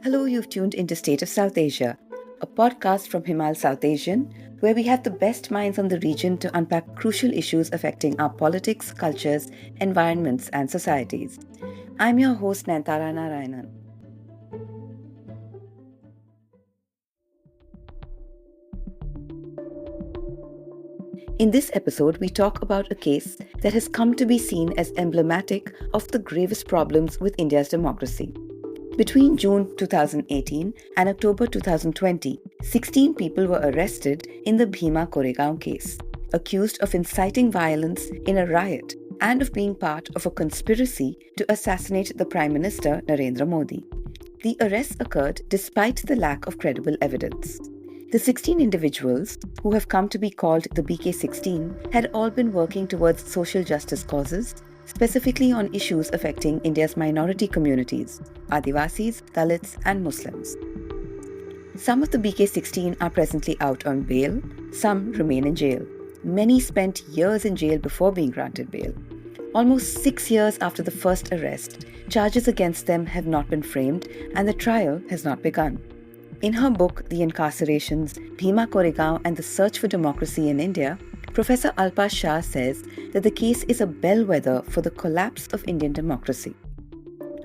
Hello, you've tuned into State of Southasia, a podcast from Himal Southasian, where we have the best minds on the region to unpack crucial issues affecting our politics, cultures, environments, and societies. I'm your host, Nantara Narayanan. In this episode, we talk about a case that has come to be seen as emblematic of the gravest problems with India's democracy. Between June 2018 and October 2020, 16 people were arrested in the Bhima Koregaon case, accused of inciting violence in a riot and of being part of a conspiracy to assassinate the Prime Minister Narendra Modi. The arrests occurred despite the lack of credible evidence. The 16 individuals, who have come to be called the BK16, had all been working towards social justice causes, specifically on issues affecting India's minority communities, Adivasis, Dalits and Muslims. Some of the BK16 are presently out on bail, some remain in jail. Many spent years in jail before being granted bail. Almost 6 years after the first arrest, charges against them have not been framed and the trial has not begun. In her book, The Incarcerations, Bhima Koregaon and the Search for Democracy in India, Professor Alpa Shah says that the case is a bellwether for the collapse of Indian democracy.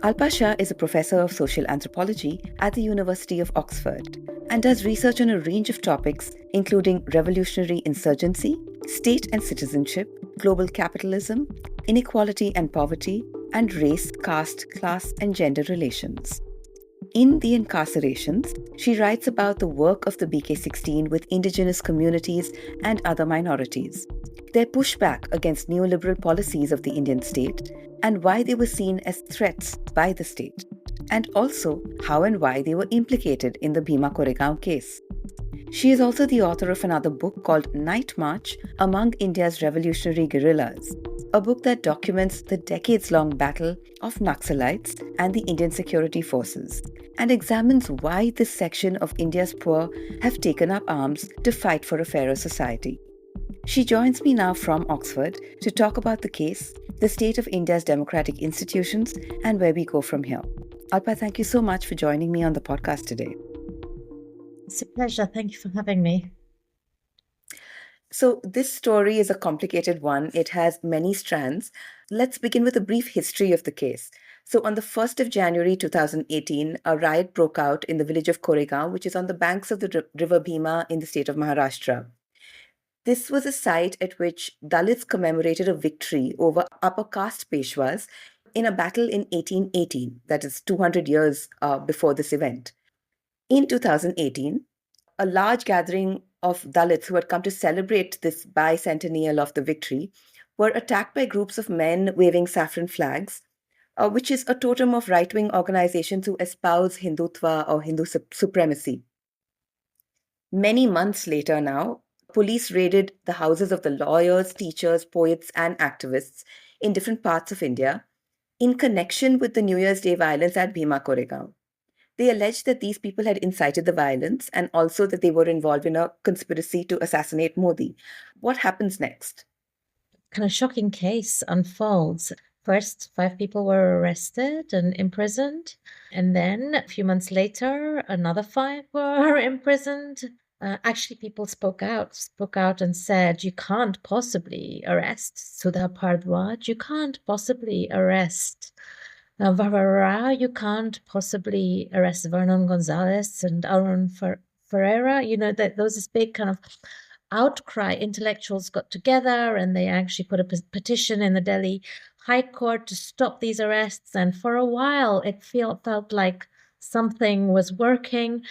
Alpa Shah is a professor of social anthropology at the University of Oxford and does research on a range of topics including revolutionary insurgency, state and citizenship, global capitalism, inequality and poverty, and race, caste, class, and gender relations. In The Incarcerations, she writes about the work of the BK16 with indigenous communities and other minorities, their pushback against neoliberal policies of the Indian state, and why they were seen as threats by the state, and also how and why they were implicated in the Bhima Koregaon case. She is also the author of another book called Night March Among India's Revolutionary Guerrillas, a book that documents the decades-long battle of Naxalites and the Indian security forces, and examines why this section of India's poor have taken up arms to fight for a fairer society. She joins me now from Oxford to talk about the case, the state of India's democratic institutions, and where we go from here. Alpa, thank you so much for joining me on the podcast today. It's a pleasure. Thank you for having me. So this story is a complicated one. It has many strands. Let's begin with a brief history of the case. So on the 1st of January 2018, a riot broke out in the village of Koregaon, which is on the banks of the river Bhima in the state of Maharashtra. This was a site at which Dalits commemorated a victory over upper caste Peshwas in a battle in 1818, that is 200 years before this event. In 2018, a large gathering of Dalits who had come to celebrate this bicentennial of the victory were attacked by groups of men waving saffron flags, which is a totem of right-wing organizations who espouse Hindutva or Hindu supremacy. Many months later now, police raided the houses of the lawyers, teachers, poets, and activists in different parts of India in connection with the New Year's Day violence at Bhima Koregaon. They alleged that these people had incited the violence and also that they were involved in a conspiracy to assassinate Modi. What happens next? Kind of shocking case unfolds. First, 5 people were arrested and imprisoned. And then a few months later, another 5 were imprisoned. Actually, people spoke out and said, you can't possibly arrest Sudha Bhardwaj. You can't possibly arrest Varvara, you can't possibly arrest Vernon Gonzalez and Arun Ferreira. You know, that there was this big kind of outcry. Intellectuals got together and they actually put a petition in the Delhi High Court to stop these arrests. And for a while, it felt like something was working.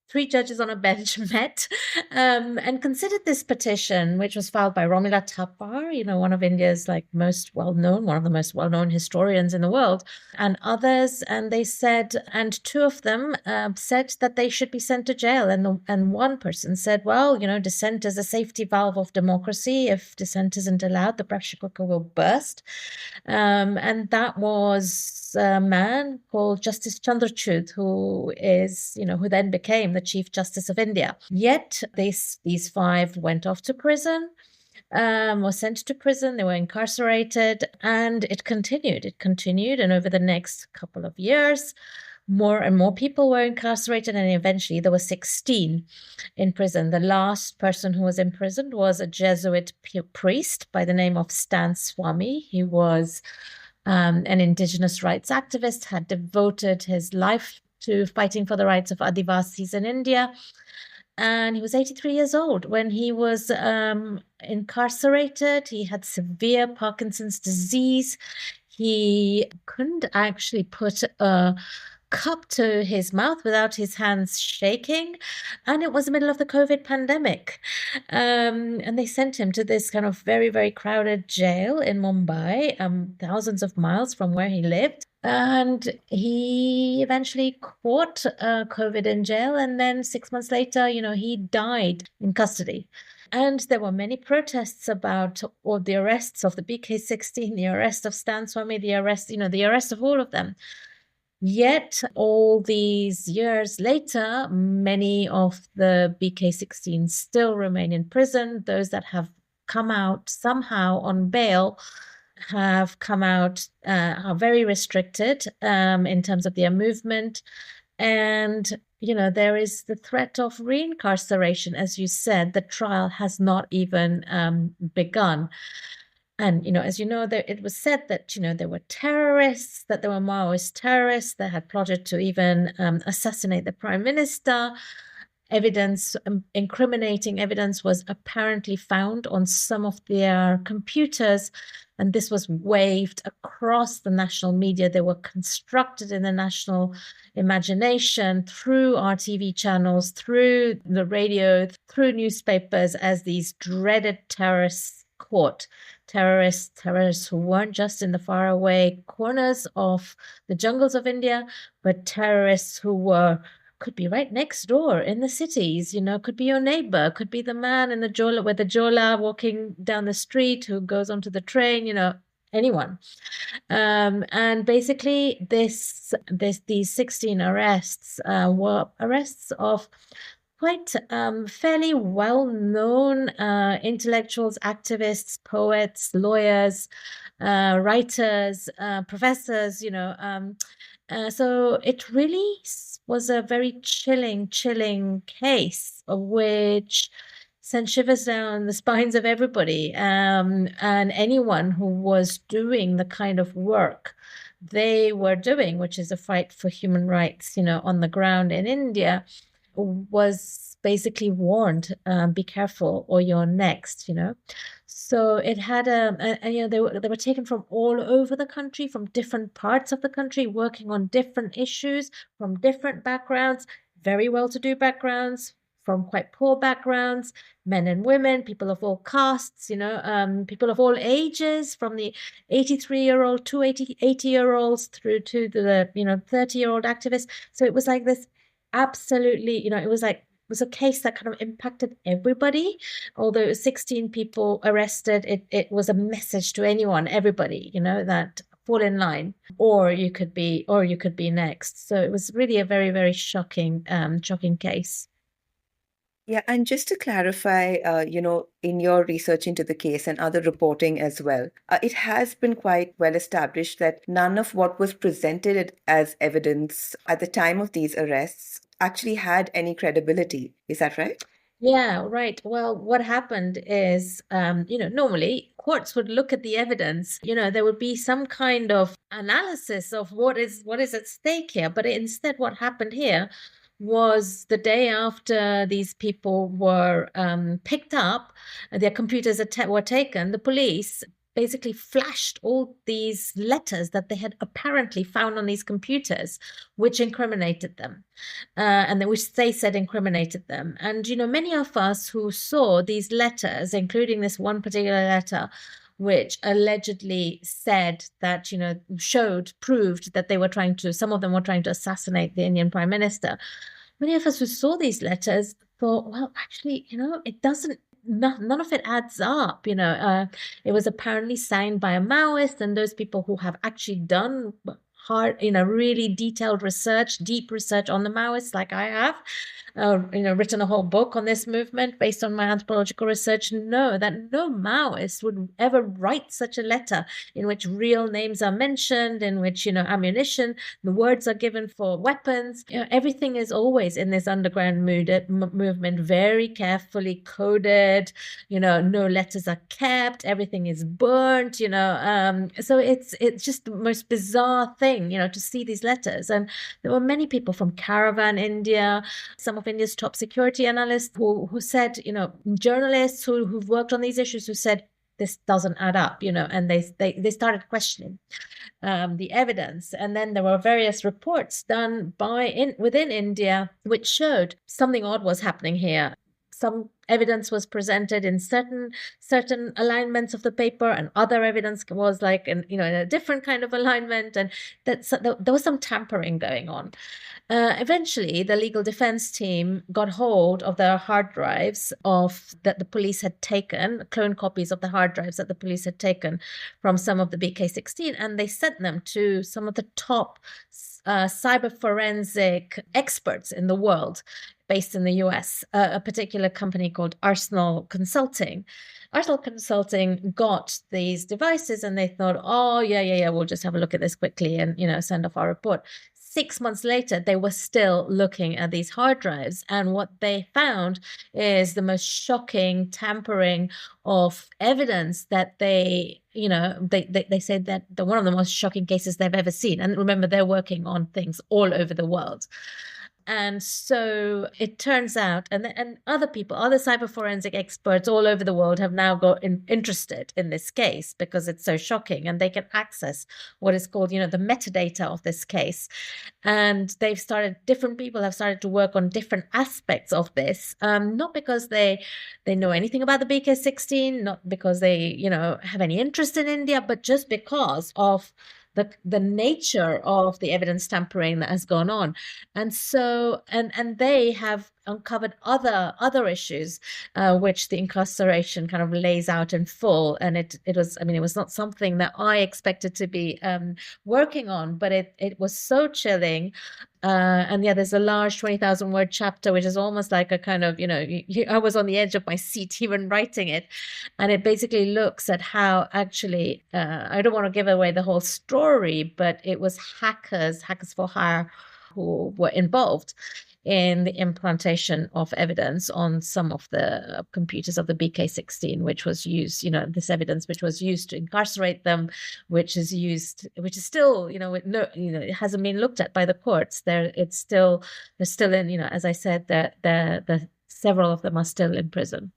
3 judges on a bench met and considered this petition, which was filed by Romila Thapar, one of India's one of the most well-known historians in the world, and others. And they said, and 2 of them said that they should be sent to jail. And one person said, well, dissent is a safety valve of democracy. If dissent isn't allowed, the pressure cooker will burst. And that was a man called Justice Chandrachud, who then became the Chief Justice of India. Yet these 5 went off to prison, were sent to prison, they were incarcerated, and it continued. And over the next couple of years, more and more people were incarcerated, and eventually there were 16 in prison. The last person who was imprisoned was a Jesuit priest by the name of Stan Swami. He was an indigenous rights activist, had devoted his life to fighting for the rights of Adivasis in India. And he was 83 years old when he was incarcerated. He had severe Parkinson's disease. He couldn't actually put a cup to his mouth without his hands shaking. And it was the middle of the COVID pandemic. And they sent him to this kind of very, very crowded jail in Mumbai, thousands of miles from where he lived. And he eventually caught COVID in jail. And then 6 months later, he died in custody. And there were many protests about all the arrests of the BK16, the arrest of Stan Swami, the arrest of all of them. Yet, all these years later, many of the BK16 still remain in prison. Those that have come out somehow on bail have come out, are very restricted in terms of their movement. And, there is the threat of reincarceration. As you said, the trial has not even begun. And, as you know, it was said that, there were terrorists, that there were Maoist terrorists that had plotted to even assassinate the prime minister. Incriminating evidence was apparently found on some of their computers, and this was waved across the national media. They were constructed in the national imagination through our TV channels, through the radio, through newspapers as these dreaded terrorists caught. Terrorists who weren't just in the faraway corners of the jungles of India, but terrorists who could be right next door in the cities, could be your neighbor, could be the man in the jola with the jola walking down the street who goes onto the train, anyone. And basically these 16 arrests were arrests of quite fairly well-known intellectuals, activists, poets, lawyers, writers, professors, so it really was a very chilling case, which sent shivers down the spines of everybody. And anyone who was doing the kind of work they were doing, which is a fight for human rights, on the ground in India, was basically warned, be careful or you're next, So it had they were taken from all over the country, from different parts of the country, working on different issues, from different backgrounds, very well-to-do backgrounds, from quite poor backgrounds, men and women, people of all castes, people of all ages, from the 83-year-old to 80-year-olds through to the 30-year-old activists. So it was like this absolutely, it was a case that kind of impacted everybody. Although it was 16 people arrested, it was a message to anyone, everybody, that fall in line, or you could be next. So it was really a very, very shocking case. Yeah, and just to clarify, in your research into the case and other reporting as well, it has been quite well established that none of what was presented as evidence at the time of these arrests actually had any credibility. Is that right? Yeah, right. Well, what happened is, normally courts would look at the evidence, there would be some kind of analysis of what is at stake here. But instead, what happened here was the day after these people were picked up, their computers were taken, the police basically flashed all these letters that they had apparently found on these computers, which incriminated them, which they said incriminated them. And, many of us who saw these letters, including this one particular letter, which allegedly said that, proved that some of them were trying to assassinate the Indian Prime Minister. Many of us who saw these letters thought, well, actually, it doesn't, none of it adds up. It was apparently signed by a Maoist, and those people who have actually done hard, really detailed research, deep research on the Maoists, like I have, written a whole book on this movement based on my anthropological research, know that no Maoist would ever write such a letter in which real names are mentioned, in which, ammunition, the words are given for weapons. Everything is always in this underground movement, very carefully coded. No letters are kept. Everything is burnt. So it's just the most bizarre thing, to see these letters. And there were many people from Caravan, India, some of India's top security analysts who said, journalists who've worked on these issues who said, this doesn't add up, and they started questioning the evidence. And then there were various reports done within India which showed something odd was happening here. Some evidence was presented in certain alignments of the paper, and other evidence was like in a different kind of alignment, and there was some tampering going on. Eventually, the legal defense team got hold of the hard drives that the police had taken, clone copies of the hard drives that the police had taken from some of the BK16, and they sent them to some of the top cyber forensic experts in the world, based in the US, a particular company called Arsenal Consulting. Arsenal Consulting got these devices and they thought, oh, yeah, we'll just have a look at this quickly and, send off our report. 6 months later, they were still looking at these hard drives. And what they found is the most shocking tampering of evidence that they said that one of the most shocking cases they've ever seen. And remember, they're working on things all over the world. And so it turns out, and other cyber forensic experts all over the world have now got interested in this case because it's so shocking, and they can access what is called, the metadata of this case. And different people have started to work on different aspects of this, not because they know anything about the BK16, not because they, have any interest in India, but just because of the nature of the evidence tampering that has gone on. And so, and they have uncovered other issues, which the incarceration kind of lays out in full. And it was not something that I expected to be working on, but it was so chilling. And yeah, there's a large 20,000 word chapter, which is almost like a kind of, I was on the edge of my seat even writing it. And it basically looks at how actually, I don't want to give away the whole story, but it was hackers for hire, who were involved in the implantation of evidence on some of the computers of the BK16, which was used, this evidence which was used to incarcerate them, which is still, it hasn't been looked at by the courts. They're still in, as I said, the several of them are still in prison.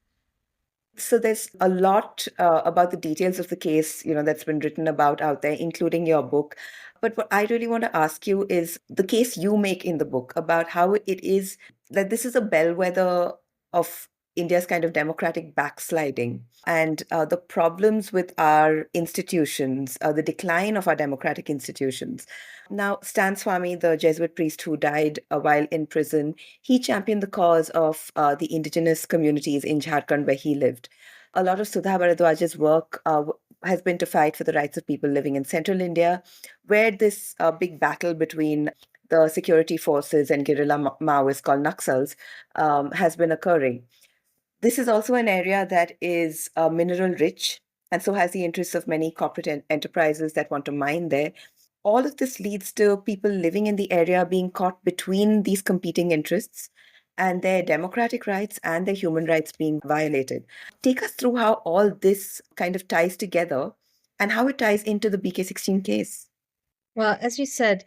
So there's a lot about the details of the case, that's been written about out there, including your book. But what I really want to ask you is the case you make in the book about how it is that this is a bellwether of India's kind of democratic backsliding and the problems with our institutions, the decline of our democratic institutions. Now, Stan Swami, the Jesuit priest who died while in prison, he championed the cause of the indigenous communities in Jharkhand where he lived. A lot of Sudha Bharadwaj's work has been to fight for the rights of people living in central India, where this big battle between the security forces and guerrilla Maoists called Naxals has been occurring. This is also an area that is mineral rich and so has the interests of many corporate enterprises that want to mine there. All of this leads to people living in the area being caught between these competing interests and their democratic rights and their human rights being violated. Take us through how all this kind of ties together and how it ties into the BK16 case. Well, as you said,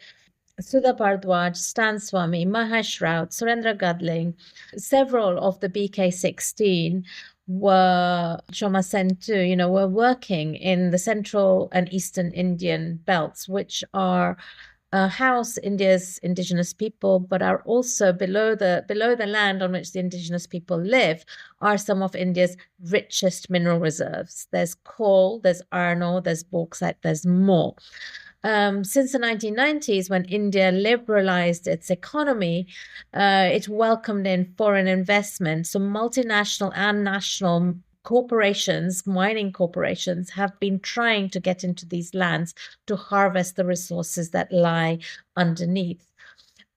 Sudha Bharadwaj, Stan Swami, Mahesh Raut, Surendra Gadling, several of the BK16 were, Shoma Sen too, were working in the central and eastern Indian belts, which are house India's indigenous people, but are also below the land on which the indigenous people live are some of India's richest mineral reserves. There's coal, there's iron ore, there's bauxite, there's more. Since the 1990s, when India liberalized its economy, it welcomed in foreign investment. So multinational and national corporations, mining corporations, have been trying to get into these lands to harvest the resources that lie underneath.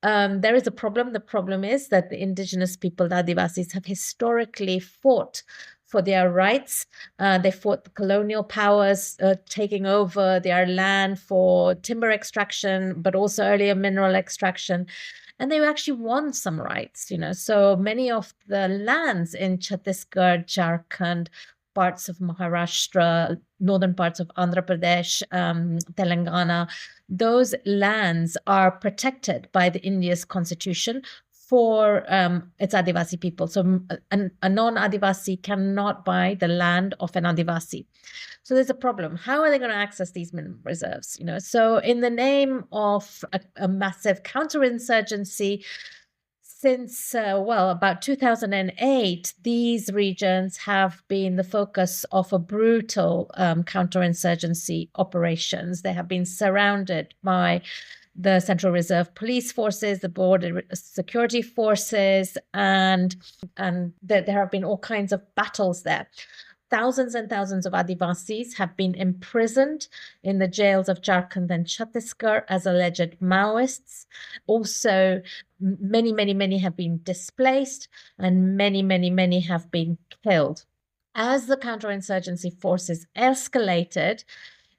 There is a problem. The problem is that the indigenous people, the Adivasis, have historically fought for their rights. They fought the colonial powers taking over their land for timber extraction, but also earlier mineral extraction. And they actually won some rights, So many of the lands in Chhattisgarh, Jharkhand, parts of Maharashtra, northern parts of Andhra Pradesh, Telangana, those lands are protected by the India's constitution for its Adivasi people. So a non-Adivasi cannot buy the land of an Adivasi. So there's a problem. How are they going to access these mineral reserves? So in the name of a massive counterinsurgency, since, about 2008, these regions have been the focus of a brutal counterinsurgency operations. They have been surrounded by the Central Reserve Police Forces, the Border Security Forces, and there have been all kinds of battles there. Thousands and thousands of Adivasis have been imprisoned in the jails of Jharkhand and Chhattisgarh as alleged Maoists. Also, many have been displaced, and many have been killed. As the counterinsurgency forces escalated,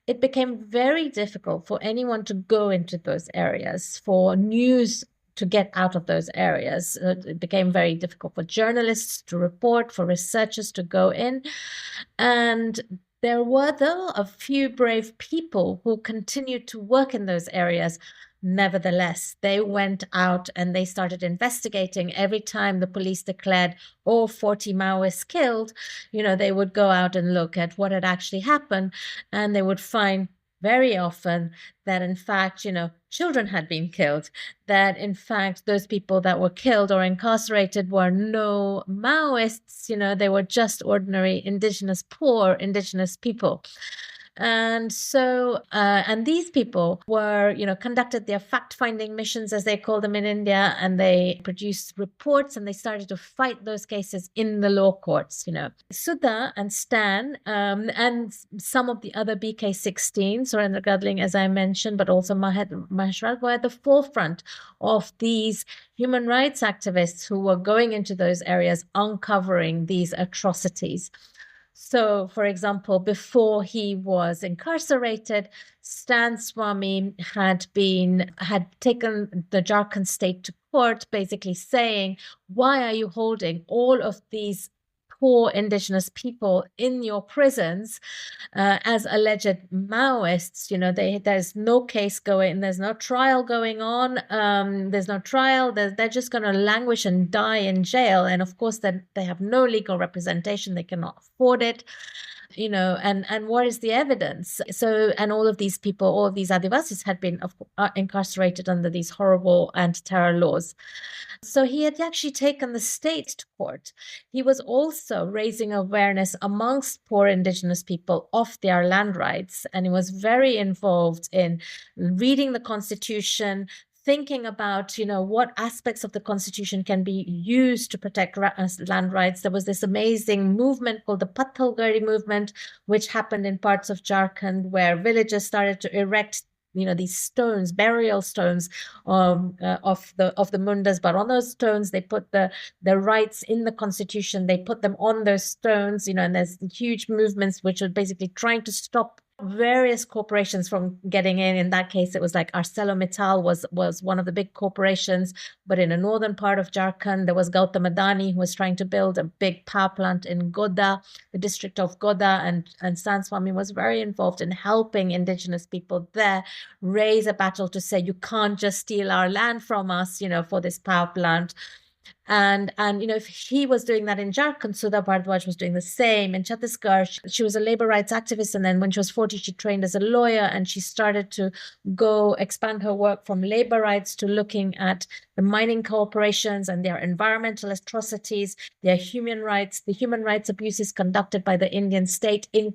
it became very difficult for anyone to go into those areas, for news to get out of those areas. It became very difficult for journalists to report, for researchers to go in. And there were, though, a few brave people who continued to work in those areas. Nevertheless, they went out and they started investigating. Every time the police declared, 40 Maoists killed, they would go out and look at what had actually happened, and they would find very often that, in fact, children had been killed, that, in fact, those people that were killed or incarcerated were no Maoists, they were just ordinary poor indigenous people. And so, and these people were, conducted their fact-finding missions, as they call them in India, and they produced reports, and they started to fight those cases in the law courts. Sudha and Stan, and some of the other BK16, Surendra Gadling, as I mentioned, but also Maheshwar, were at the forefront of these human rights activists who were going into those areas, uncovering these atrocities. So, for example, before he was incarcerated, Stan Swami had taken the Jharkhand state to court, basically saying, why are you holding all of these poor indigenous people in your prisons as alleged Maoists? There's no case going, there's no trial going on, there's no trial, they're just going to languish and die in jail. And of course, they have no legal representation, they cannot afford it. And what is the evidence? So, and all of these people, all of these Adivasis had been incarcerated under these horrible anti-terror laws. So he had actually taken the state to court. He was also raising awareness amongst poor indigenous people of their land rights. And he was very involved in reading the Constitution, thinking about, what aspects of the Constitution can be used to protect land rights. There was this amazing movement called the Pathalgari movement, which happened in parts of Jharkhand, where villagers started to erect these stones, burial stones of the Mundas. But on those stones, they put the rights in the Constitution. They put them on those stones, and there's huge movements which are basically trying to stop various corporations from getting in. In that case, it was like ArcelorMittal was one of the big corporations. But in a northern part of Jharkhand, there was Gautam Adani, who was trying to build a big power plant in Godda, the district of Godda, and Stan Swami was very involved in helping indigenous people there raise a battle to say, you can't just steal our land from us, for this power plant. And if he was doing that in Jharkhand, Sudha Bhardwaj was doing the same. In Chhattisgarh, she was a labor rights activist, and then when she was 40, she trained as a lawyer, and she started to go expand her work from labor rights to looking at the mining corporations and their environmental atrocities, the human rights abuses conducted by the Indian state in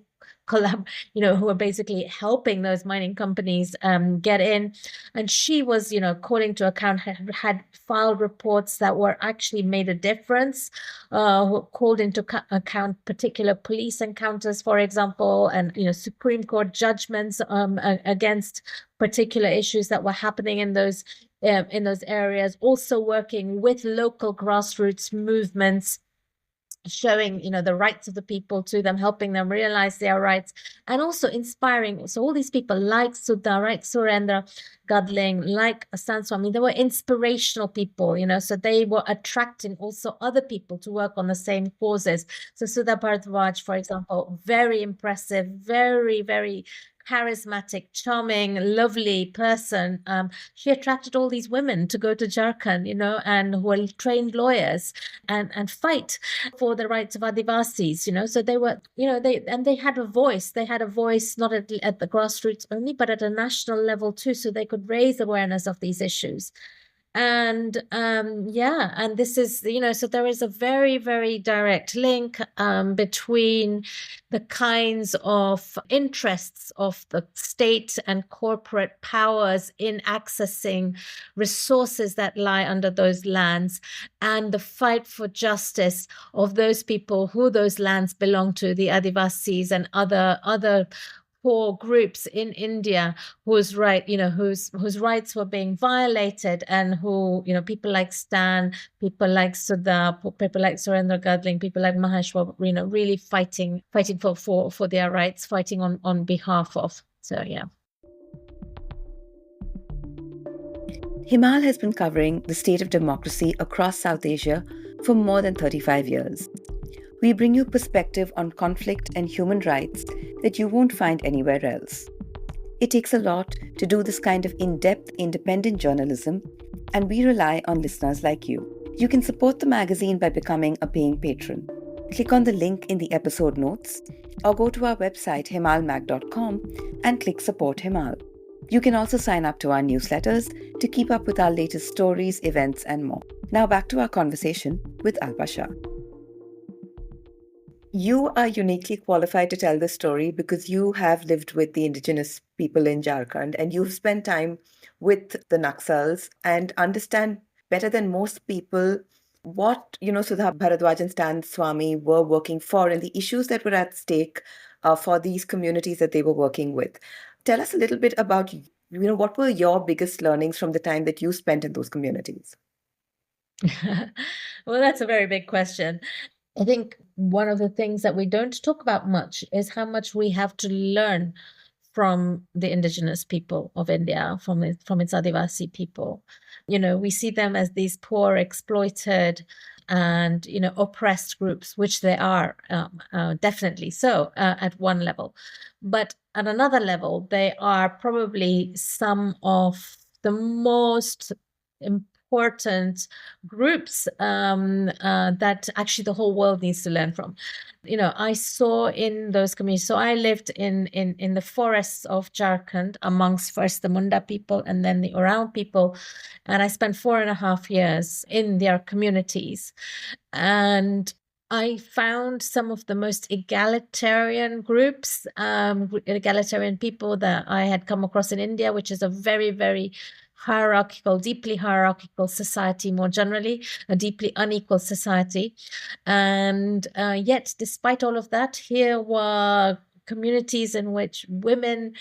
who were basically helping those mining companies get in. And she was, calling to account, had filed reports that were actually made a difference, called into account particular police encounters, for example, and, Supreme Court judgments against particular issues that were happening in those areas, also working with local grassroots movements, showing the rights of the people to them, helping them realize their rights, and also inspiring. So all these people like Sudha, like Surendra Gadling, like Asan Swami, they were inspirational people, so they were attracting also other people to work on the same causes. So Sudha Bharadwaj, for example, very impressive, very, very charismatic, charming, lovely person. She attracted all these women to go to Jharkhand, and who were trained lawyers and fight for the rights of Adivasis, So they were, they had a voice. They had a voice not at the grassroots only, but at a national level too, so they could raise awareness of these issues. And and this is, so there is a very, very direct link between the kinds of interests of the state and corporate powers in accessing resources that lie under those lands, and the fight for justice of those people who those lands belong to, the Adivasis and other poor groups in India whose rights were being violated, and who, people like Stan, people like Sudha, people like Surendra Gadling, people like Mahesh were, really fighting for their rights, fighting on behalf of. So yeah. Himal has been covering the state of democracy across South Asia for more than 35 years. We bring you perspective on conflict and human rights that you won't find anywhere else. It takes a lot to do this kind of in-depth, independent journalism, and we rely on listeners like you. You can support the magazine by becoming a paying patron. Click on the link in the episode notes, or go to our website himalmag.com and click Support Himal. You can also sign up to our newsletters to keep up with our latest stories, events, and more. Now back to our conversation with Alpa Shah. You are uniquely qualified to tell this story because you have lived with the indigenous people in Jharkhand, and you've spent time with the Naxals and understand better than most people what, Sudha Bharadwaj and Stan Swami were working for and the issues that were at stake for these communities that they were working with. Tell us a little bit about, what were your biggest learnings from the time that you spent in those communities? Well, that's a very big question. I think one of the things that we don't talk about much is how much we have to learn from the indigenous people of India, from its Adivasi people. We see them as these poor, exploited, and oppressed groups, which they are definitely so at one level. But at another level, they are probably some of the most important groups that actually the whole world needs to learn from. I saw in those communities, so I lived in the forests of Jharkhand amongst first the Munda people and then the Oraon people, and I spent 4.5 years in their communities, and I found some of the most egalitarian groups, egalitarian people that I had come across in India, which is a very, very deeply hierarchical society more generally, a deeply unequal society. And yet, despite all of that, here were communities in which women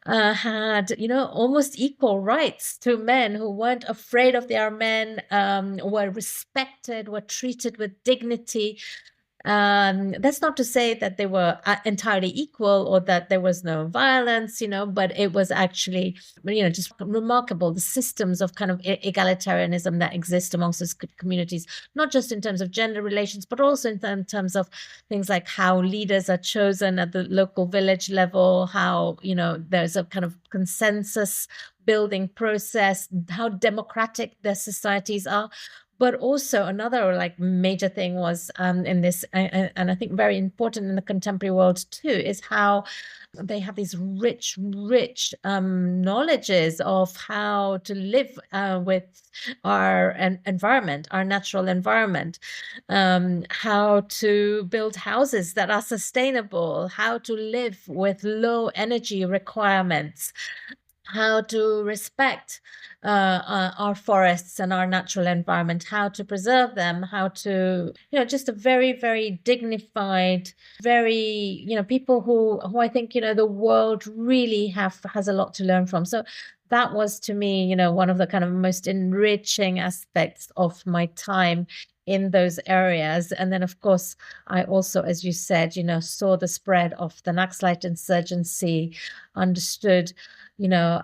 had, almost equal rights to men, who weren't afraid of their men, were respected, were treated with dignity. That's not to say that they were entirely equal or that there was no violence, but it was actually, just remarkable, the systems of kind of egalitarianism that exist amongst those communities, not just in terms of gender relations, but also in terms of things like how leaders are chosen at the local village level, how, there's a kind of consensus building process, how democratic their societies are. But also another like major thing was in this, and I think very important in the contemporary world too, is how they have these rich knowledges of how to live with our environment, our natural environment, how to build houses that are sustainable, how to live with low energy requirements, how to respect our forests and our natural environment, how to preserve them, how to, just a very, very dignified, very, people who I think, the world really has a lot to learn from. So that was to me, one of the kind of most enriching aspects of my time in those areas. And then, of course, I also, as you said, saw the spread of the Naxalite insurgency, understood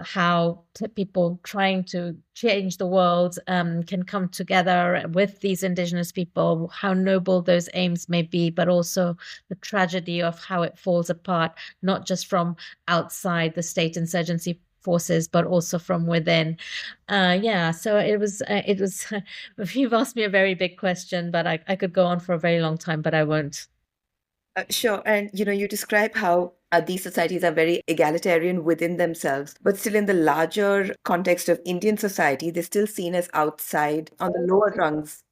how people trying to change the world can come together with these indigenous people, how noble those aims may be, but also the tragedy of how it falls apart, not just from outside the state insurgency forces, but also from within. So it was you've asked me a very big question, but I could go on for a very long time, but I won't. Sure. And you describe how these societies are very egalitarian within themselves, but still in the larger context of Indian society, they're still seen as outside on the lower rungs.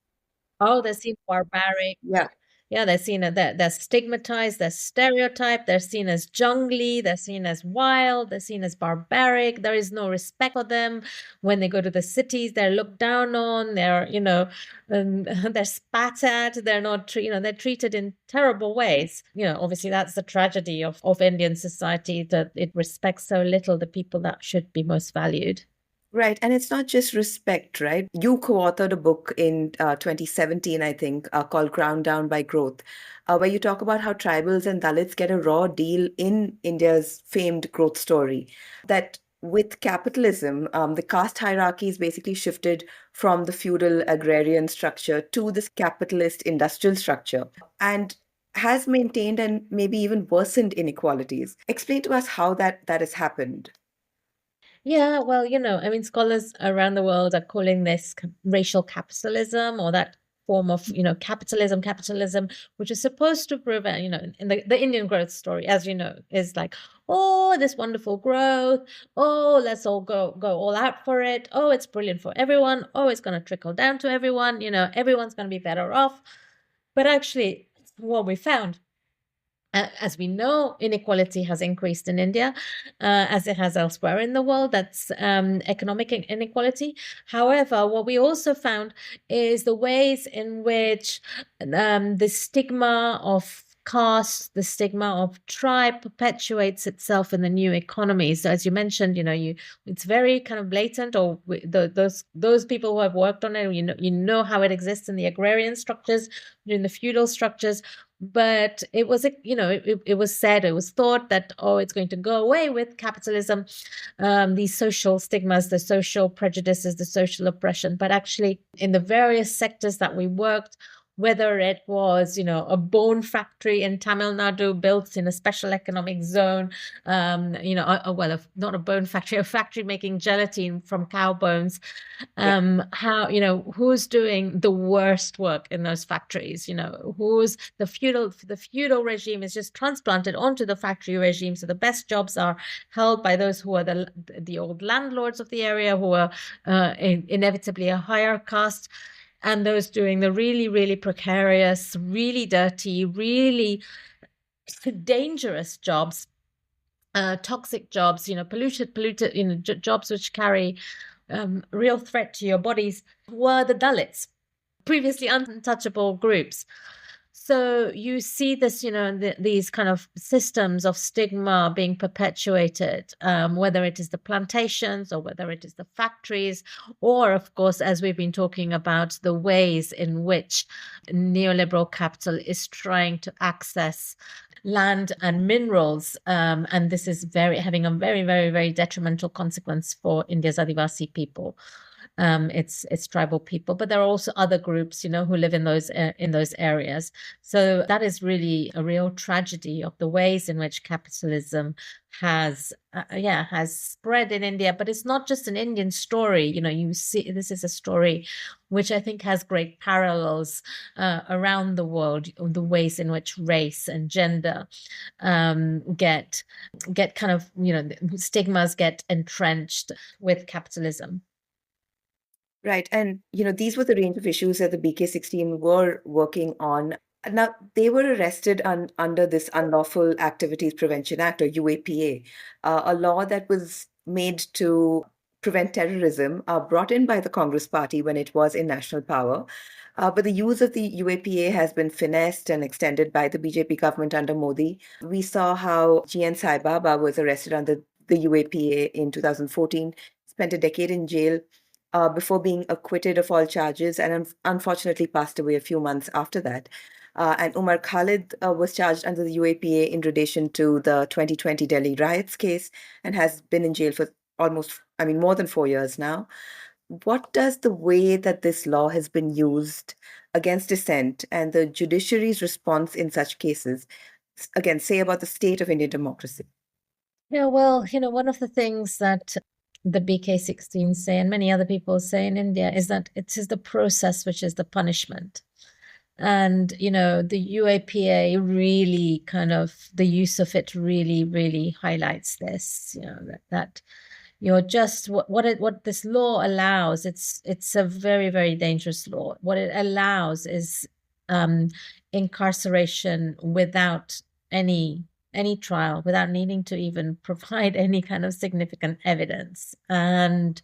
Oh, they seem barbaric. Yeah. Yeah, they're seen as they're stigmatized, they're stereotyped, they're seen as jungly, they're seen as wild, they're seen as barbaric. There is no respect for them. When they go to the cities, they're looked down on, they're, they're spat at, they're not, they're treated in terrible ways. Obviously that's the tragedy of Indian society, that it respects so little the people that should be most valued. Right. And it's not just respect, right? You co-authored a book in 2017, I think, called Ground Down by Growth, where you talk about how tribals and Dalits get a raw deal in India's famed growth story. That with capitalism, the caste hierarchy is basically shifted from the feudal agrarian structure to this capitalist industrial structure, and has maintained and maybe even worsened inequalities. Explain to us how that has happened. Yeah, well, scholars around the world are calling this racial capitalism, or that form of, capitalism, which is supposed to prevent, in the Indian growth story, as you know, is like, oh, this wonderful growth. Oh, let's all go all out for it. Oh, it's brilliant for everyone. Oh, it's going to trickle down to everyone. Everyone's going to be better off. But actually, what we found, as we know, inequality has increased in India, as it has elsewhere in the world. That's economic inequality. However, what we also found is the ways in which the stigma of caste, the stigma of tribe perpetuates itself in the new economy. So as you mentioned, it's very kind of blatant, or those people who have worked on it, you know how it exists in the agrarian structures, in the feudal structures. But it was, it was said, it was thought that, oh, it's going to go away with capitalism, these social stigmas, the social prejudices, the social oppression. But actually, in the various sectors that we worked, whether it was, a bone factory in Tamil Nadu built in a special economic zone, not a bone factory, a factory making gelatin from cow bones. How, who's doing the worst work in those factories? Who's the feudal regime is just transplanted onto the factory regime. So the best jobs are held by those who are the old landlords of the area, who are inevitably a higher caste. And those doing the really, really precarious, really dirty, really dangerous jobs, toxic jobs, polluted, jobs which carry real threat to your bodies, were the Dalits, previously untouchable groups. So you see this, these kind of systems of stigma being perpetuated, whether it is the plantations or whether it is the factories, or, of course, as we've been talking about, the ways in which neoliberal capital is trying to access land and minerals. And this is having a very, very, very detrimental consequence for India's Adivasi people. it's tribal people, but there are also other groups, who live in those areas. So that is really a real tragedy of the ways in which capitalism has spread in India. But it's not just an Indian story. You see, this is a story which I think has great parallels around the world, the ways in which race and gender get kind of, stigmas get entrenched with capitalism. Right. And, these were the range of issues that the BK16 were working on. Now, they were arrested under this Unlawful Activities Prevention Act, or UAPA, a law that was made to prevent terrorism, brought in by the Congress Party when it was in national power. But the use of the UAPA has been finessed and extended by the BJP government under Modi. We saw how GN Sai Baba was arrested under the UAPA in 2014, spent a decade in jail before being acquitted of all charges, and unfortunately passed away a few months after that. And Umar Khalid was charged under the UAPA in relation to the 2020 Delhi riots case and has been in jail for more than 4 years now. What does the way that this law has been used against dissent and the judiciary's response in such cases, again, say about the state of Indian democracy? Yeah, well, one of the things that the BK16 say and many other people say in India is that it is the process which is the punishment. And, the UAPA really the use of it really, really highlights this, that you're just what this law allows. It's a very, very dangerous law. What it allows is incarceration without any trial, without needing to even provide any kind of significant evidence. And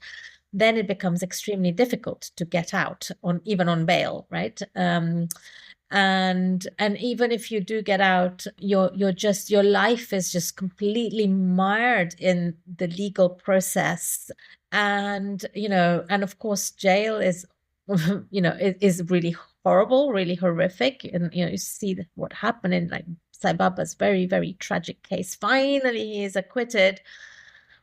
then it becomes extremely difficult to get out even on bail, right? And even if you do get out, your life is just completely mired in the legal process. And and of course jail is is really horrible, really horrific. And you see what happened in like Sai Baba's very, very tragic case. Finally he is acquitted,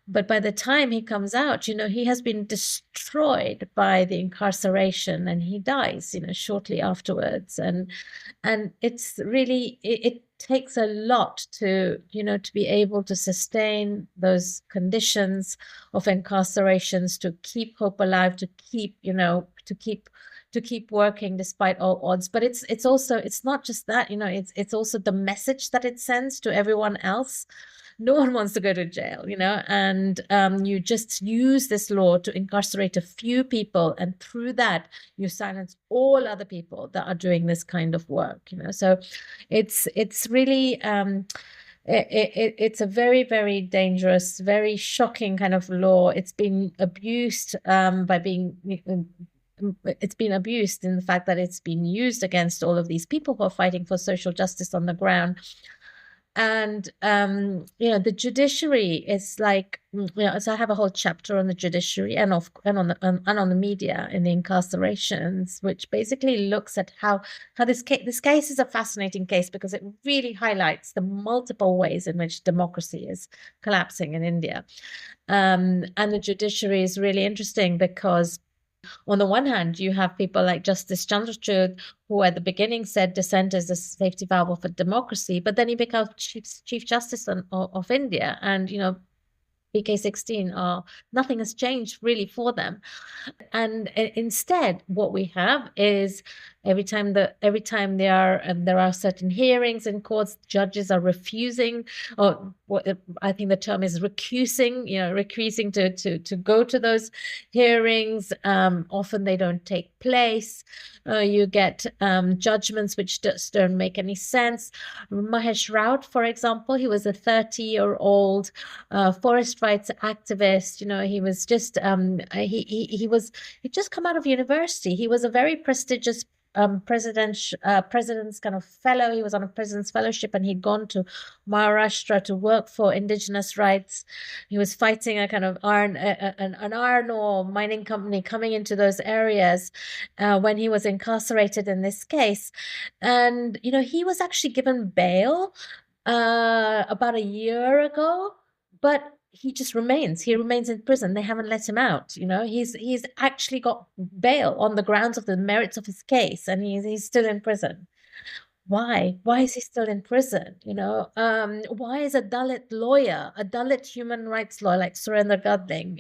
but by the time he comes out, he has been destroyed by the incarceration, and he dies, shortly afterwards. And it's really, it takes a lot to, to be able to sustain those conditions of incarcerations, to keep hope alive, to keep, to keep working despite all odds. But it's also, it's not just that, it's also the message that it sends to everyone else. No one wants to go to jail, and you just use this law to incarcerate a few people, and through that you silence all other people that are doing this kind of work. So it's really it's a very, very dangerous, very shocking kind of law. It's been abused it's been abused in the fact that it's been used against all of these people who are fighting for social justice on the ground. And the judiciary is like, so I have a whole chapter on the judiciary and on the media in the incarcerations, which basically looks at how this case is a fascinating case, because it really highlights the multiple ways in which democracy is collapsing in India. And the judiciary is really interesting because on the one hand, you have people like Justice Chandrachud, who at the beginning said dissent is a safety valve for democracy, but then he becomes Chief Justice of India, and BK16 nothing has changed really for them. And instead, what we have is every time there are certain hearings in courts, judges are refusing, or I think the term is recusing to go to those hearings. Often they don't take place. You get judgments which just don't make any sense. Mahesh Raut, for example, he was a 30-year-old forest rights activist. He was just he'd just come out of university. He was a very prestigious president's kind of fellow. He was on a president's fellowship, and he'd gone to Maharashtra to work for indigenous rights. He was fighting a kind of an iron ore mining company coming into those areas when he was incarcerated in this case. And he was actually given bail about a year ago, but he just remains. He remains in prison. They haven't let him out. He's actually got bail on the grounds of the merits of his case, and he's still in prison. Why is he still in prison? Why is a Dalit lawyer, a Dalit human rights lawyer like Surendra Gadling,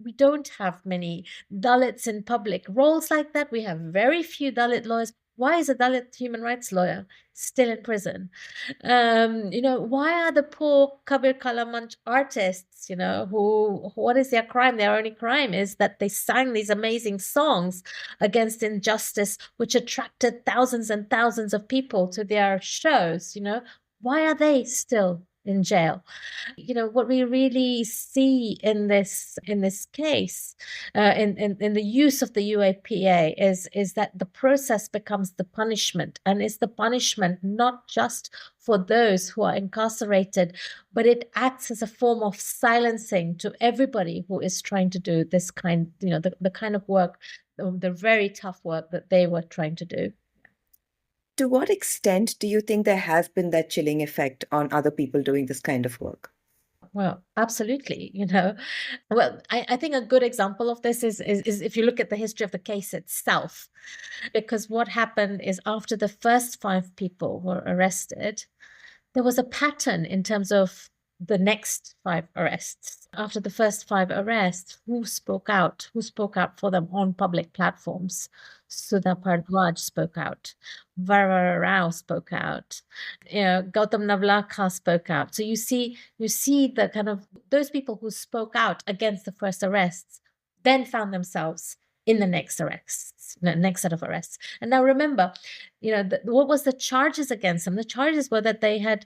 we don't have many Dalits in public roles like that. We have very few Dalit lawyers. Why is a Dalit human rights lawyer still in prison? Why are the poor Kabir Kalamanch artists, what is their crime? Their only crime is that they sang these amazing songs against injustice, which attracted thousands and thousands of people to their shows. Why are they still in jail? What we really see in this case, in the use of the UAPA, is that the process becomes the punishment, and it's the punishment not just for those who are incarcerated, but it acts as a form of silencing to everybody who is trying to do this kind, the kind of work, the very tough work that they were trying to do. To what extent do you think there has been that chilling effect on other people doing this kind of work? Well, absolutely. Well, I think a good example of this is if you look at the history of the case itself, because what happened is after the first 5 people were arrested, there was a pattern in terms of the next 5 arrests. After the first 5 arrests, who spoke out? Who spoke out for them on public platforms? Sudha Bhardwaj spoke out. Vara Rao spoke out. Gautam Navlakha spoke out. So you see the kind of those people who spoke out against the first arrests then found themselves in the next set of arrests. And now remember, what was the charges against them? The charges were that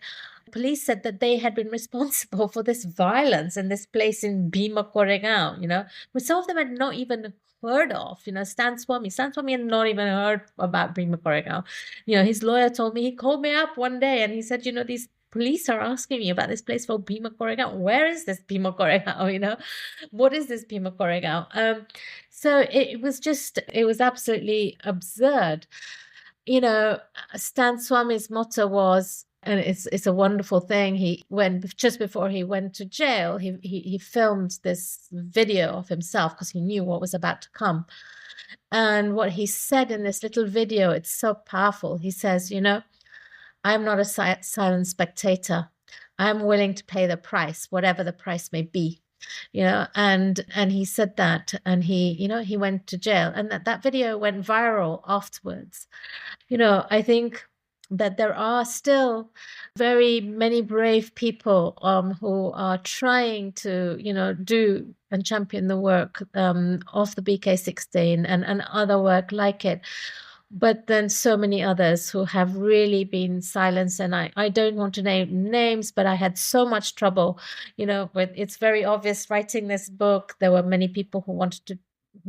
police said that they had been responsible for this violence in this place in Bhima Koregaon, which some of them had not even heard of. Stan Swami had not even heard about Bhima Koregaon. His lawyer told me, he called me up one day and he said, these police are asking me about this place called Bhima Koregaon. Where is this Bhima Koregaon? What is this Bhima Koregaon? So it was absolutely absurd. Stan Swami's motto was, and it's a wonderful thing. Just before he went to jail, he filmed this video of himself because he knew what was about to come. And what he said in this little video, it's so powerful. He says, I'm not a silent spectator. I'm willing to pay the price, whatever the price may be. And he said that, and he went to jail, and that video went viral afterwards. I think that there are still very many brave people who are trying to, do and champion the work of the BK16 and other work like it. But then so many others who have really been silenced. And I don't want to name names, but I had so much trouble, it's very obvious writing this book. There were many people who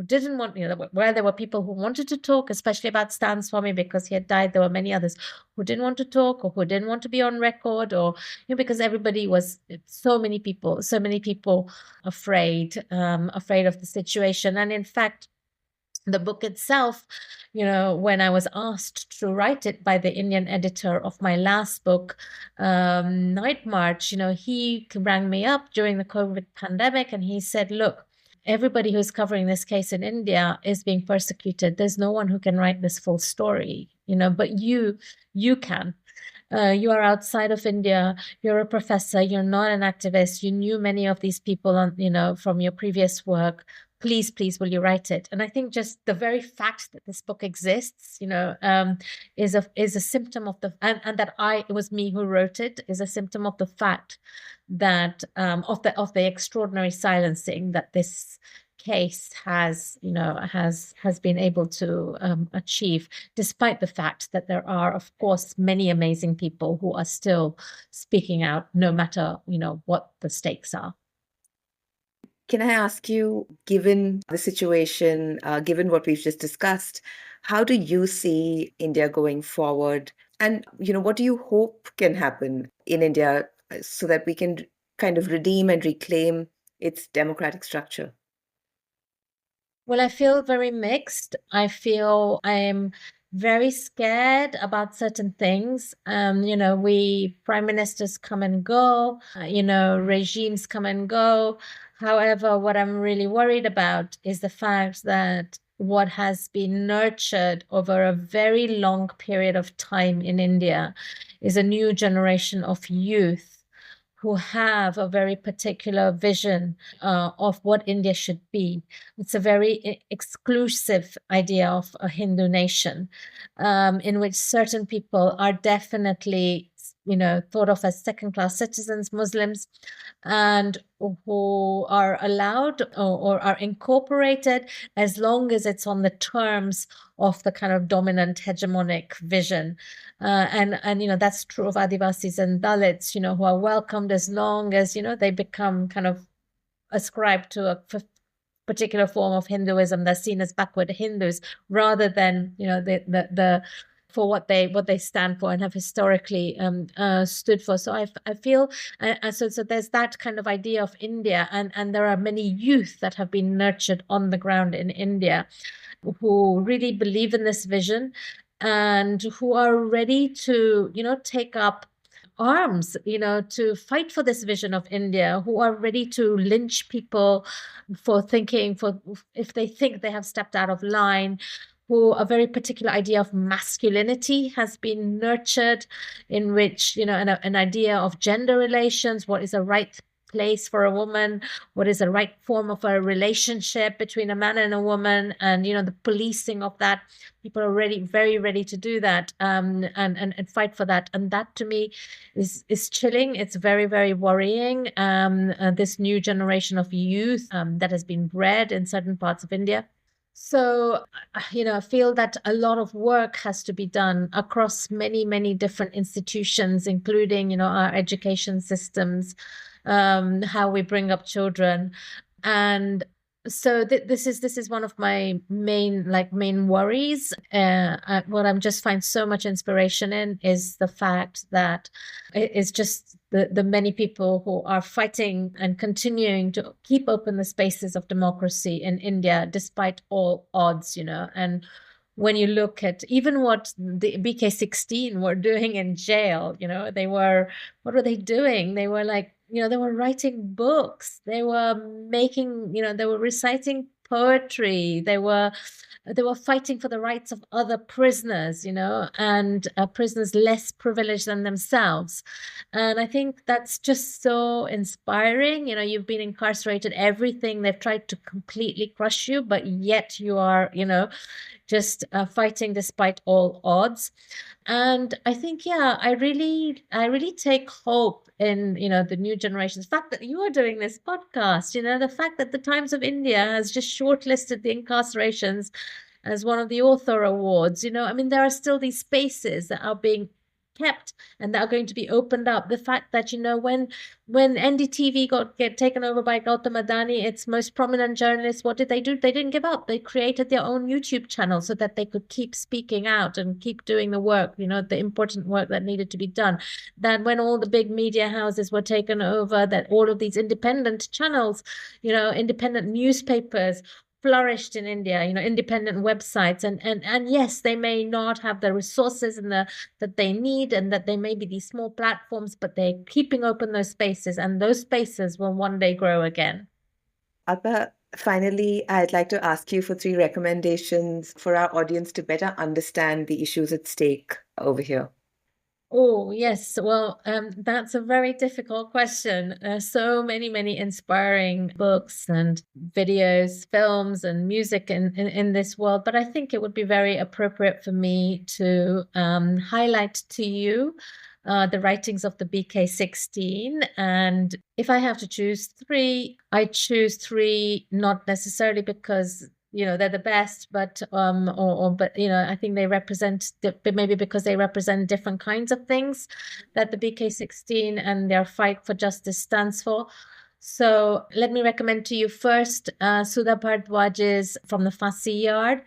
didn't want, where there were people who wanted to talk, especially about Stan Swami because he had died. There were many others who didn't want to talk or who didn't want to be on record, or because everybody was, so many people afraid of the situation. And in fact, the book itself, when I was asked to write it by the Indian editor of my last book, Night March, he rang me up during the COVID pandemic and he said, look, everybody who's covering this case in India is being persecuted. There's no one who can write this full story, but you can. You are outside of India. You're a professor. You're not an activist. You knew many of these people from your previous work. Please, will you write it? And I think just the very fact that this book exists, is a symptom of and that it was me who wrote it, is a symptom of the fact that of the extraordinary silencing that this case has been able to achieve, despite the fact that there are, of course, many amazing people who are still speaking out, no matter what the stakes are. Can I ask you, given the situation, given what we've just discussed, how do you see India going forward? And, what do you hope can happen in India so that we can kind of redeem and reclaim its democratic structure? Well, I feel very mixed. I feel I am very scared about certain things. We prime ministers come and go, regimes come and go. However, what I'm really worried about is the fact that what has been nurtured over a very long period of time in India is a new generation of youth who have a very particular vision of what India should be. It's a very exclusive idea of a Hindu nation, in which certain people are definitely, thought of as second-class citizens, Muslims, and who are allowed or are incorporated as long as it's on the terms of the kind of dominant hegemonic vision. And that's true of Adivasis and Dalits, who are welcomed as long as, they become kind of ascribed to a particular form of Hinduism. They're seen as backward Hindus rather than, the for what they stand for and have historically stood for. So I feel so there's that kind of idea of India, and there are many youth that have been nurtured on the ground in India who really believe in this vision and who are ready to take up arms, to fight for this vision of India, who are ready to lynch people if they think they have stepped out of line, who a very particular idea of masculinity has been nurtured, in which, an idea of gender relations, what is a right place for a woman, what is the right form of a relationship between a man and a woman, and the policing of that. People are very ready to do that, and fight for that, and that to me is chilling. It's very worrying. This new generation of youth that has been bred in certain parts of India. So, I feel that a lot of work has to be done across many different institutions, including, our education systems, how we bring up children. And so this is one of my main worries. What I'm just find so much inspiration in is the fact that it's just the many people who are fighting and continuing to keep open the spaces of democracy in India despite all odds, and when you look at even what the BK16 were doing in jail, what were they doing? They were they were writing books, they were they were reciting poetry, they were fighting for the rights of other prisoners, and prisoners less privileged than themselves. And I think that's just so inspiring. You've been incarcerated, everything, they've tried to completely crush you, but yet you are, just fighting despite all odds. And I think, I really take hope in, the new generations. The fact that you are doing this podcast, the fact that the Times of India has just shortlisted the Incarcerations as one of the author awards, there are still these spaces that are being kept and that are going to be opened up. The fact that, when NDTV get taken over by Gautam Adani, its most prominent journalists, what did they do? They didn't give up. They created their own YouTube channel so that they could keep speaking out and keep doing the work, the important work that needed to be done. That when all the big media houses were taken over, that all of these independent channels, independent newspapers flourished in India, independent websites, and yes, they may not have the resources that they need, and that they may be these small platforms, but they're keeping open those spaces, and those spaces will one day grow again. Alpa, finally, I'd like to ask you for 3 recommendations for our audience to better understand the issues at stake over here. Oh, yes. Well, that's a very difficult question. There's so many inspiring books and videos, films and music in this world. But I think it would be very appropriate for me to highlight to you the writings of the BK16. And if I have to choose 3, I choose 3, not necessarily because they're the best, but I think they represent, maybe because they represent different kinds of things that the BK16 and their fight for justice stands for. So let me recommend to you first Sudha Bhardwaj's From the Fasi Yard,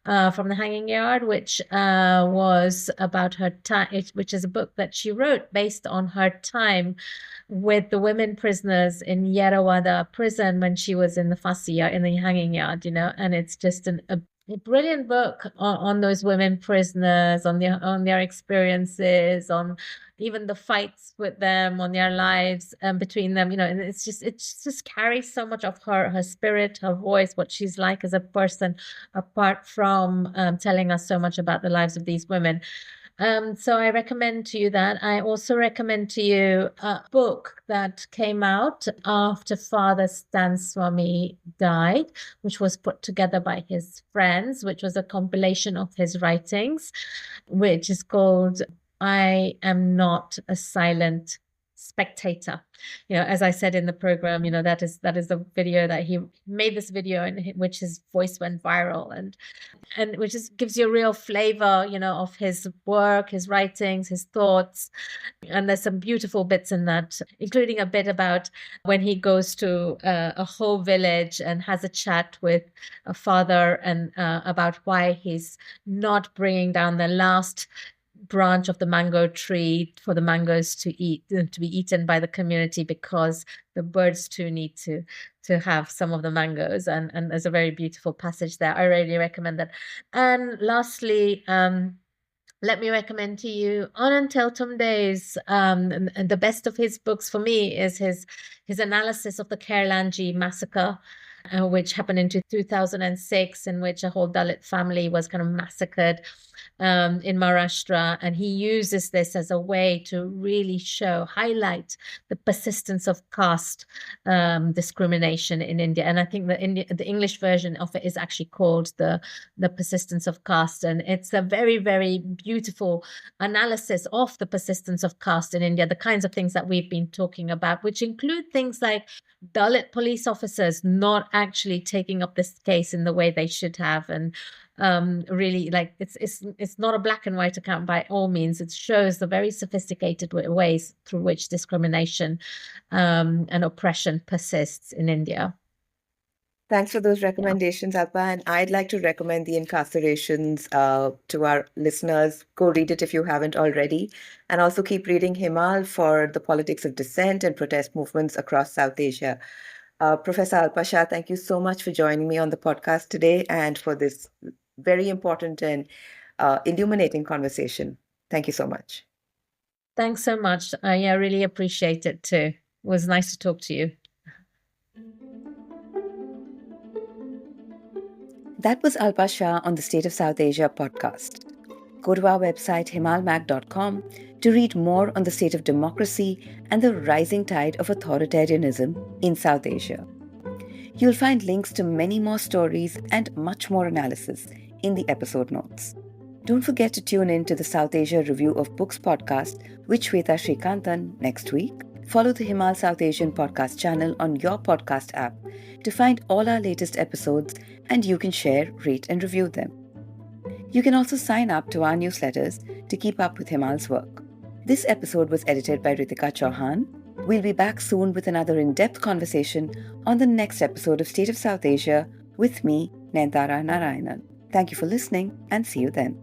From the Hanging Yard, which was about her time, which is a book that she wrote based on her time with the women prisoners in Yerawada prison when she was in the Fasi Yard, in the hanging yard, and it's just A brilliant book on those women prisoners, on their experiences, on even the fights with them, on their lives between them. And it just carries so much of her spirit, her voice, what she's like as a person, apart from telling us so much about the lives of these women. So I recommend to you that. I also recommend to you a book that came out after Father Stan Swami died, which was put together by his friends, which was a compilation of his writings, which is called I Am Not a Silent Spectator. As I said in the program, that is the video that he made, this video in which his voice went viral, and which gives you a real flavor, of his work, his writings, his thoughts. And there's some beautiful bits in that, including a bit about when he goes to a whole village and has a chat with a father, and about why he's not bringing down the last branch of the mango tree for the mangoes to be eaten by the community, because the birds too need to have some of the mangoes. And there's a very beautiful passage there. I really recommend that. And lastly, let me recommend to you Anand Teltumde's, and the best of his books for me is his analysis of the Kerlanji massacre, which happened in 2006, in which a whole Dalit family was kind of massacred in Maharashtra. And he uses this as a way to really highlight the persistence of caste discrimination in India. And I think the English version of it is actually called the persistence of caste. And it's a very, very beautiful analysis of the persistence of caste in India, the kinds of things that we've been talking about, which include things like Dalit police officers not actually taking up this case in the way they should have. And really, like, it's not a black and white account by all means. It shows the very sophisticated ways through which discrimination and oppression persists in India. Thanks for those recommendations, Alpa. And I'd like to recommend the Incarcerations to our listeners. Go read it if you haven't already. And also keep reading Himal for the politics of dissent and protest movements across South Asia. Professor Alpa Shah, thank you so much for joining me on the podcast today and for this very important and illuminating conversation. Thank you so much. Thanks so much. I really appreciate it too. It was nice to talk to you. That was Alpa Shah on the State of South Asia podcast. Go to our website himalmag.com to read more on the state of democracy and the rising tide of authoritarianism in South Asia. You'll find links to many more stories and much more analysis in the episode notes. Don't forget to tune in to the South Asia Review of Books podcast with Shweta Srikantan next week. Follow the Himal South Asian podcast channel on your podcast app to find all our latest episodes, and you can share, rate, and review them. You can also sign up to our newsletters to keep up with Himal's work. This episode was edited by Ritika Chauhan. We'll be back soon with another in-depth conversation on the next episode of State of South Asia with me, Nayantara Narayanan. Thank you for listening, and see you then.